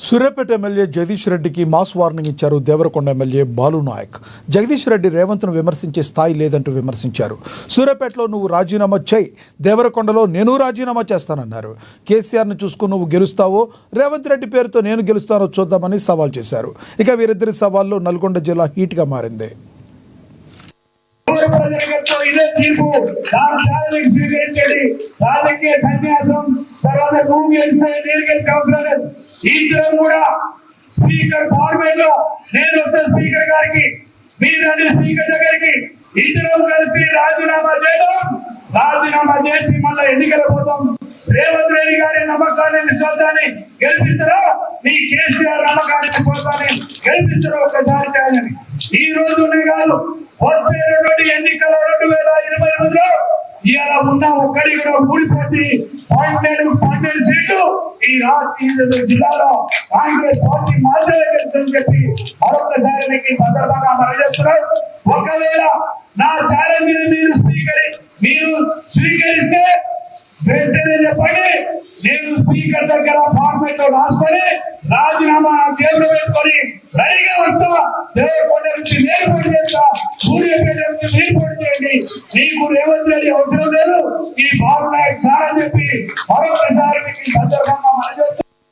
Suryapet MLA Jagadish రెడ్డికి mass warning ఇచ్చారు Devarakonda MLA Balu Naik. Jagadish Reddy రేవంత్ను విమర్శించే స్థాయి లేదంటూ విమర్శించారు. సూర్యాపేటలో నువ్వు రాజీనామా చేయి, దేవరకొండలో నేను రాజీనామా చేస్తానన్నారు. కేసీఆర్ను చూసుకుని నువ్వు గెలుస్తావో, రేవంత్ రెడ్డి పేరుతో నేను గెలుస్తానో చూద్దామని సవాల్ చేశారు. ఇక వీరిద్దరి సవాల్లో నల్గొండ జిల్లా హీట్గా మారింది. ఇదే తీర్పు స్వీకరించండి. రాజకీయ సన్యాసం తర్వాత నువ్వు గెలిస్తే నేను గెలిచే అవసరం లేదు. ఇద్దరం కూడా స్పీకర్ ఫార్మేట్ లో నేను వస్తే స్పీకర్ గారికి, మీరు స్పీకర్ దగ్గరికి ఇద్దరం కలిసి రాజీనామా చేయడం, రాజీనామా చేసి మళ్ళీ ఎన్నికల కోసం రేవంత్ రెడ్డి గారి నమ్మకాన్ని విశ్వాసాన్ని గెలిపిస్తారో, మీ కేసీఆర్ నమ్మకాన్ని విశ్వాసాన్ని గెలిపిస్తారో ఒకసారి చేయాలని. ఈ రోజునే కాదు, వచ్చేటువంటి ఎన్నికల 2022లో ఇలా ఉన్న ఒక్కడి కూడా ఊడిపోతే 12 సీట్లు ఈ జిల్లాలో కాంగ్రెస్ పార్టీ మాత్రమే గెలుస్తుందని చెప్పి మరొకసారి మీకు సందర్భంగా మనం చేస్తున్నారు. ఒకవేళ నా ఛాలెంజ్ మీరు స్వీకరిస్తే వెంటనే చెప్పండి, నేను స్పీకర్ దగ్గర ఫార్మేట్ లో రాసుకొని రాజీనామా జేబులో పెట్టుకొని రెడీగా వస్తా. దేవరకొండ నుంచి నేను పోటీ చేస్తా, సూర్యాపేట నుంచి మీరు పోటీ చేయండి. నీకు రేవంత్ రెడ్డి అవసరం లేదు, ఈ